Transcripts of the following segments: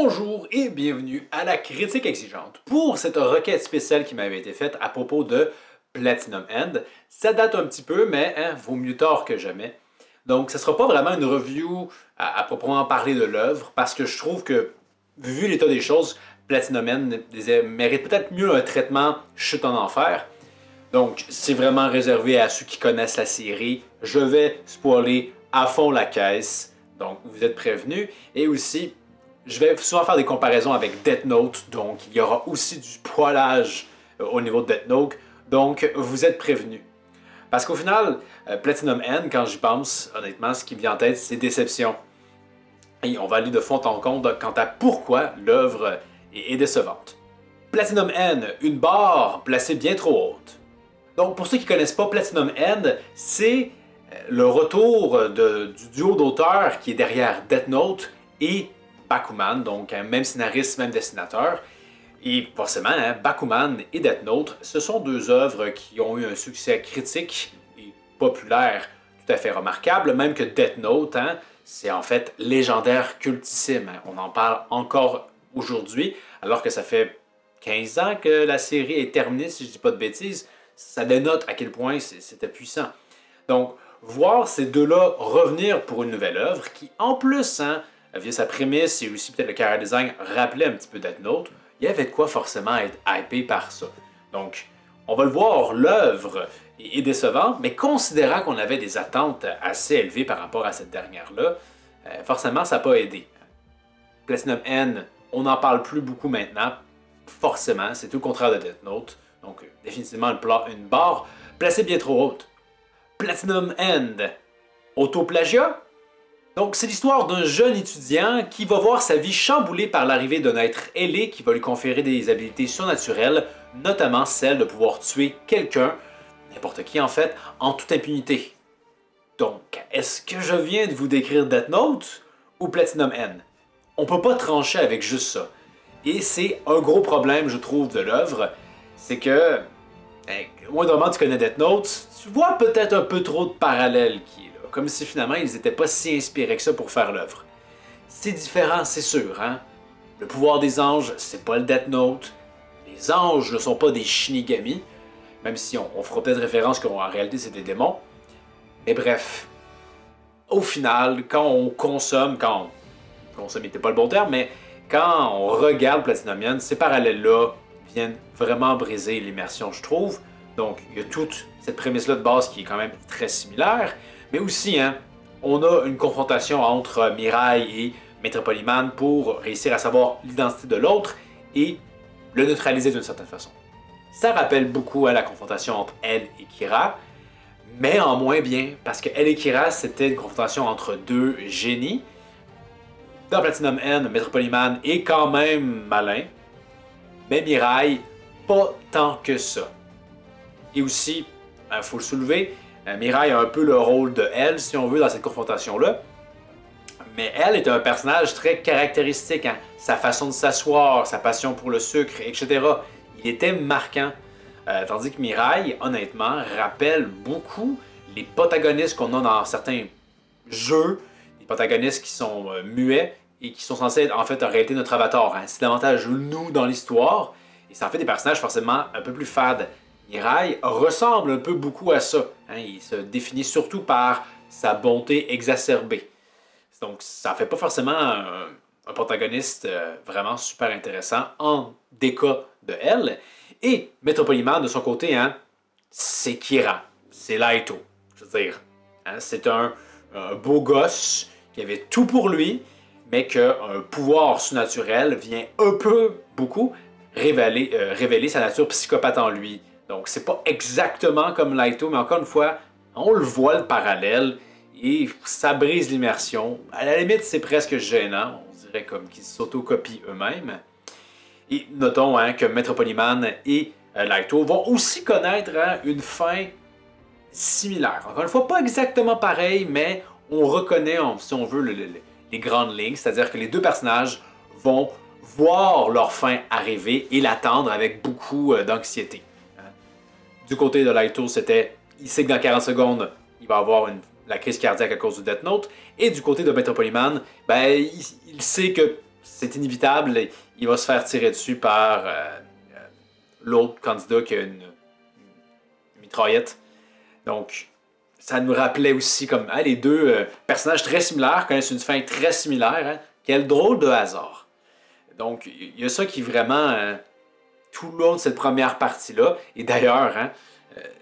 Bonjour et bienvenue à la critique exigeante. Pour cette requête spéciale qui m'avait été faite à propos de Platinum End, ça date un petit peu, mais vaut mieux tard que jamais. Donc, ce ne sera pas vraiment une review à proprement parler de l'œuvre, parce que je trouve que, vu l'état des choses, Platinum End mérite peut-être mieux un traitement chute en enfer. Donc, c'est vraiment réservé à ceux qui connaissent la série. Je vais spoiler à fond la caisse, donc vous êtes prévenus. Et aussi, je vais souvent faire des comparaisons avec Death Note, donc il y aura aussi du poilage au niveau de Death Note, donc vous êtes prévenus. Parce qu'au final, Platinum End, quand j'y pense, honnêtement, ce qui me vient en tête, c'est déception. Et on va aller de fond en comble quant à pourquoi l'œuvre est décevante. Platinum End, une barre placée bien trop haute. Donc pour ceux qui ne connaissent pas Platinum End, c'est le retour du duo d'auteurs qui est derrière Death Note et Bakuman, donc même scénariste, même dessinateur. Et forcément, Bakuman et Death Note, ce sont deux œuvres qui ont eu un succès critique et populaire tout à fait remarquable, même que Death Note, c'est en fait légendaire, cultissime. On en parle encore aujourd'hui, alors que ça fait 15 ans que la série est terminée, si je ne dis pas de bêtises. Ça dénote à quel point c'était puissant. Donc, voir ces deux-là revenir pour une nouvelle œuvre qui, en plus, via sa prémisse et aussi peut-être le character design, rappelait un petit peu Death Note, il y avait de quoi forcément être hypé par ça. Donc, on va le voir, l'œuvre est décevante, mais considérant qu'on avait des attentes assez élevées par rapport à cette dernière-là, forcément, ça n'a pas aidé. Platinum End, on n'en parle plus beaucoup maintenant, forcément, c'est tout le contraire de Death Note, donc définitivement une barre placée bien trop haute. Platinum End, autoplagiat? Donc, c'est l'histoire d'un jeune étudiant qui va voir sa vie chamboulée par l'arrivée d'un être ailé qui va lui conférer des habiletés surnaturelles, notamment celle de pouvoir tuer quelqu'un, n'importe qui en fait, en toute impunité. Donc, est-ce que je viens de vous décrire Death Note ou Platinum End? On peut pas trancher avec juste ça. Et c'est un gros problème, je trouve, de l'œuvre, c'est que, moindrement tu connais Death Note, tu vois peut-être un peu trop de parallèles qui est là, comme si finalement ils n'étaient pas si inspirés que ça pour faire l'œuvre. C'est différent, c'est sûr, Le pouvoir des anges, c'est pas le Death Note. Les anges ne sont pas des Shinigami, même si on fera peut-être référence qu'en réalité c'est des démons. Mais bref, au final, quand on consomme n'était pas le bon terme, mais quand on regarde Platinum End, ces parallèles-là viennent vraiment briser l'immersion, je trouve. Donc, il y a toute cette prémisse-là de base qui est quand même très similaire, mais aussi, on a une confrontation entre Mirai et Maître Polyman pour réussir à savoir l'identité de l'autre et le neutraliser d'une certaine façon. Ça rappelle beaucoup à la confrontation entre elle et Kira, mais en moins bien, parce que elle et Kira, c'était une confrontation entre deux génies. Dans Platinum End, Maître Polyman est quand même malin, mais Mirai, pas tant que ça. Et aussi, il faut le soulever, Mirai a un peu le rôle de elle, si on veut, dans cette confrontation-là. Mais elle est un personnage très caractéristique, sa façon de s'asseoir, sa passion pour le sucre, etc. Il était marquant. Tandis que Mirai, honnêtement, rappelle beaucoup les protagonistes qu'on a dans certains jeux, les protagonistes qui sont muets et qui sont censés être en fait en réalité notre avatar. C'est davantage nous dans l'histoire, et ça en fait des personnages forcément un peu plus fades. Mirai ressemble un peu beaucoup à ça. Il se définit surtout par sa bonté exacerbée. Donc ça fait pas forcément un protagoniste vraiment super intéressant en déca de elle. Et Maître Polyman, de son côté, c'est Kira, c'est Laito. Je veux dire, c'est un beau gosse qui avait tout pour lui, mais qu'un pouvoir surnaturel vient un peu, beaucoup, révéler sa nature psychopathe en lui. Donc c'est pas exactement comme Laito, mais encore une fois, on le voit le parallèle, et ça brise l'immersion. À la limite, c'est presque gênant, on dirait comme qu'ils s'autocopient eux-mêmes. Et notons que Maître Polyman et Laito vont aussi connaître une fin similaire. Encore une fois, pas exactement pareil, mais on reconnaît, si on veut, les grandes lignes. C'est-à-dire que les deux personnages vont voir leur fin arriver et l'attendre avec beaucoup d'anxiété. Du côté de Laito, c'était, il sait que dans 40 secondes, il va avoir la crise cardiaque à cause du Death Note. Et du côté de Maître Polyman, il sait que c'est inévitable, il va se faire tirer dessus par l'autre candidat qui a une mitraillette. Donc, ça nous rappelait aussi comme les deux personnages très similaires connaissent une fin très similaire. Hein? Quel drôle de hasard. Donc, il y a ça qui est vraiment tout le long de cette première partie-là. Et d'ailleurs, hein,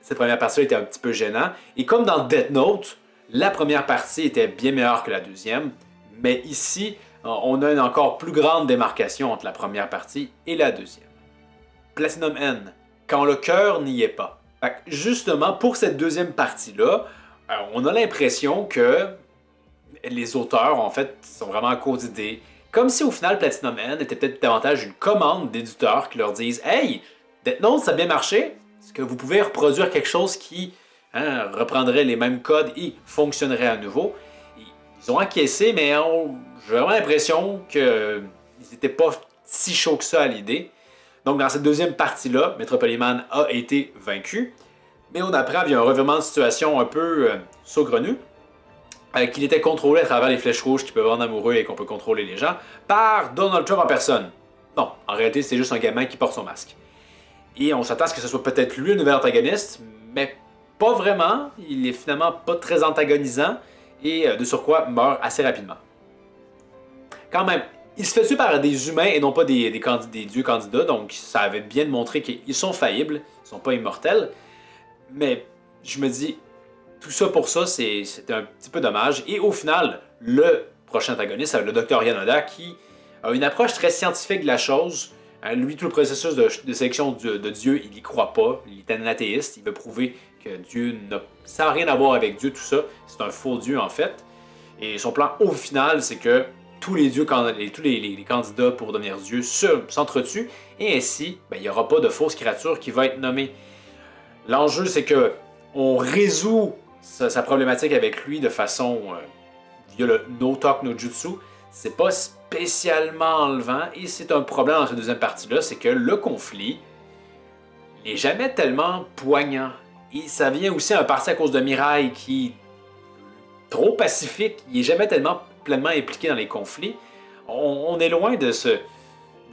cette première partie-là était un petit peu gênante. Et comme dans Death Note, la première partie était bien meilleure que la deuxième. Mais ici, on a une encore plus grande démarcation entre la première partie et la deuxième. Platinum End, quand le cœur n'y est pas. Justement, pour cette deuxième partie-là, on a l'impression que les auteurs, en fait, sont vraiment à court d'idées. Comme si au final, Platinum End était peut-être davantage une commande d'éditeurs qui leur disent « Hey, Death Note, ça a bien marché. Est-ce que vous pouvez reproduire quelque chose qui reprendrait les mêmes codes et fonctionnerait à nouveau? » Ils ont encaissé, mais j'ai vraiment l'impression qu'ils n'étaient pas si chauds que ça à l'idée. Donc, dans cette deuxième partie-là, Metropolis Man a été vaincu. Mais on apprend via un revirement de situation un peu saugrenu qu'il était contrôlé à travers les flèches rouges qui peuvent rendre amoureux et qu'on peut contrôler les gens par Donald Trump en personne. Non, en réalité, c'est juste un gamin qui porte son masque. Et on s'attend à ce que ce soit peut-être lui le nouvel antagoniste, mais pas vraiment. Il est finalement pas très antagonisant et de surcroît meurt assez rapidement. Quand même, il se fait tuer par des humains et non pas des dieux candidats, donc ça avait bien de montrer qu'ils sont faillibles, ils sont pas immortels. Mais je me dis, tout ça pour ça, c'était un petit peu dommage. Et au final, le prochain antagoniste, c'est le Dr Yanoda, qui a une approche très scientifique de la chose. Lui, tout le processus de sélection de Dieu, il y croit pas. Il est un athéiste. Il veut prouver que Dieu ça n'a rien à voir avec Dieu, tout ça. C'est un faux Dieu, en fait. Et son plan, au final, c'est que tous les dieux, tous les candidats pour devenir Dieu s'entretuent. Et ainsi, il n'y aura pas de fausse créature qui va être nommée. L'enjeu, c'est que on résout sa problématique avec lui de façon via le no talk no jutsu. C'est pas spécialement enlevant et c'est un problème dans cette deuxième partie-là, c'est que le conflit n'est jamais tellement poignant. Et ça vient aussi en partie à cause de Mirai qui est trop pacifique, il n'est jamais tellement pleinement impliqué dans les conflits. On est loin de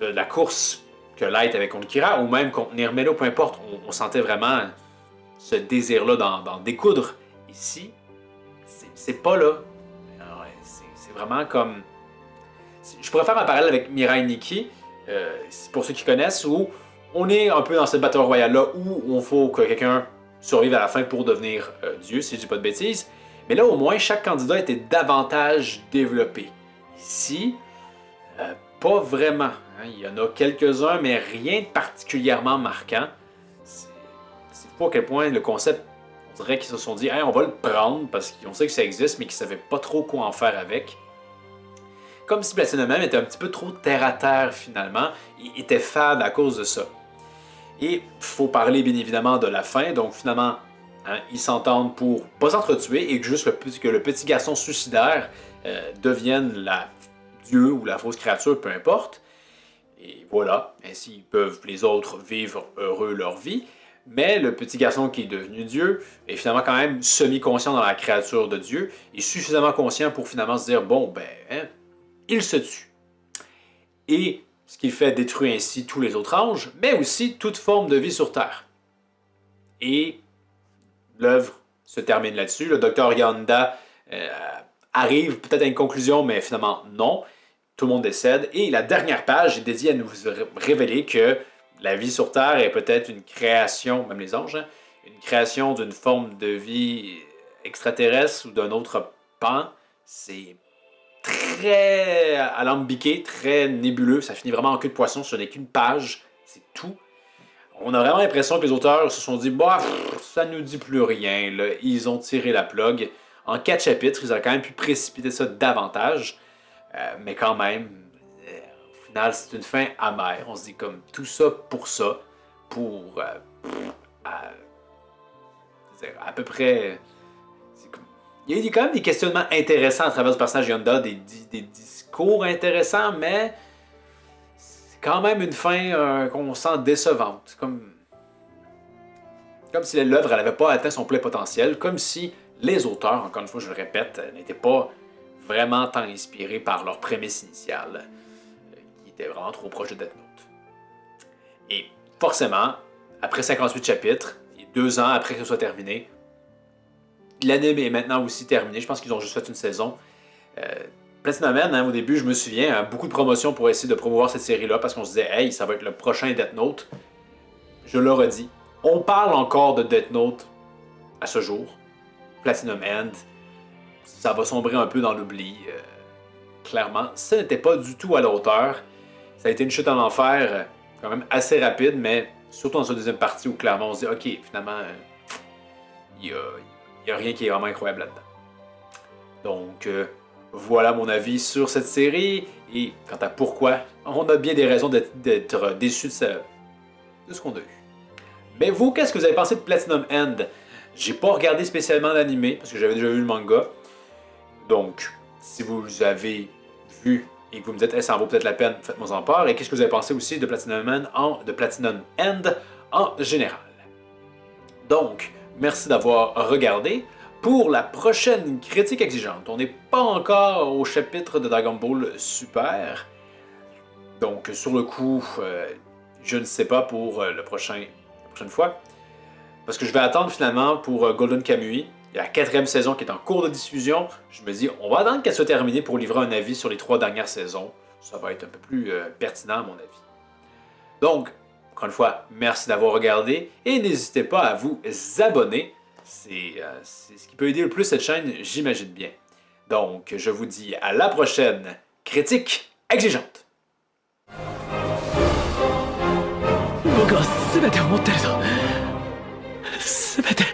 la course que Light avait contre Kira ou même contre Nirmelo, peu importe. On sentait vraiment ce désir-là d'en découdre. Ici, c'est pas là. C'est vraiment comme... Je pourrais faire un parallèle avec Mirai Nikki, pour ceux qui connaissent, où on est un peu dans cette Battle Royale-là où il faut que quelqu'un survive à la fin pour devenir Dieu, si je dis pas de bêtises. Mais là, au moins, chaque candidat était davantage développé. Ici, pas vraiment. Hein. Il y en a quelques-uns, mais rien de particulièrement marquant. C'est pas à quel point le concept, on dirait qu'ils se sont dit hey, on va le prendre parce qu'on sait que ça existe, mais qu'ils ne savaient pas trop quoi en faire avec. Comme si Platinum même était un petit peu trop terre-à-terre finalement. Il était fade à cause de ça. Et il faut parler bien évidemment de la fin, donc finalement, hein, ils s'entendent pour pas s'entretuer et que juste que le petit garçon suicidaire devienne la dieu ou la fausse créature, peu importe. Et voilà, ainsi les autres vivre heureux leur vie. Mais le petit garçon qui est devenu Dieu est finalement quand même semi-conscient dans la créature de Dieu et suffisamment conscient pour finalement se dire bon, ben, hein, il se tue. Et ce qui fait détruire ainsi tous les autres anges, mais aussi toute forme de vie sur Terre. Et l'œuvre se termine là-dessus. Le docteur Yanda arrive peut-être à une conclusion, mais finalement non. Tout le monde décède. Et la dernière page est dédiée à nous révéler que la vie sur Terre est peut-être une création, même les anges, hein, une création d'une forme de vie extraterrestre ou d'un autre pan. C'est très alambiqué, très nébuleux. Ça finit vraiment en queue de poisson. Ce n'est qu'une page. C'est tout. On a vraiment l'impression que les auteurs se sont dit bah, ça nous dit plus rien. Là. Ils ont tiré la plug. En 4 chapitres, ils auraient quand même pu précipiter ça davantage. Mais quand même, au final, c'est une fin amère. On se dit comme tout ça, pour à peu près... Il y a quand même des questionnements intéressants à travers ce personnage Yonda, des discours intéressants, mais c'est quand même une fin qu'on sent décevante. Comme si l'œuvre n'avait pas atteint son plein potentiel, comme si les auteurs, encore une fois je le répète, n'étaient pas vraiment tant inspirés par leur prémisse initiale. était vraiment trop proche de Death Note. Et forcément, après 58 chapitres, et 2 ans après que ce soit terminé, l'anime est maintenant aussi terminé. Je pense qu'ils ont juste fait une saison. Platinum End, au début, je me souviens, beaucoup de promotions pour essayer de promouvoir cette série-là parce qu'on se disait, hey, ça va être le prochain Death Note. Je le redis, on parle encore de Death Note à ce jour. Platinum End, ça va sombrer un peu dans l'oubli. Clairement, ça n'était pas du tout à la hauteur. Ça a été une chute en enfer quand même assez rapide, mais surtout dans sa deuxième partie où clairement on se dit, ok, finalement, il n'y a rien qui est vraiment incroyable là-dedans. Donc, voilà mon avis sur cette série. Et quant à pourquoi, on a bien des raisons d'être déçus de ce qu'on a eu. Mais vous, qu'est-ce que vous avez pensé de Platinum End? J'ai pas regardé spécialement l'anime, parce que j'avais déjà vu le manga. Donc, si vous avez vu et que vous me dites, ça en vaut peut-être la peine, faites-moi en part. Et qu'est-ce que vous avez pensé aussi de Platinum End en général? Donc, merci d'avoir regardé. Pour la prochaine critique exigeante, on n'est pas encore au chapitre de Dragon Ball Super. Donc, sur le coup, je ne sais pas pour la prochaine fois. Parce que je vais attendre finalement pour Golden Kamuy. Il y a la 4e saison qui est en cours de diffusion. Je me dis, on va attendre qu'elle soit terminée pour livrer un avis sur les 3 dernières saisons. Ça va être un peu plus pertinent à mon avis. Donc, encore une fois, merci d'avoir regardé. Et n'hésitez pas à vous abonner. C'est ce qui peut aider le plus cette chaîne, j'imagine bien. Donc, je vous dis à la prochaine critique exigeante. 僕は全てを持ってるぞ全て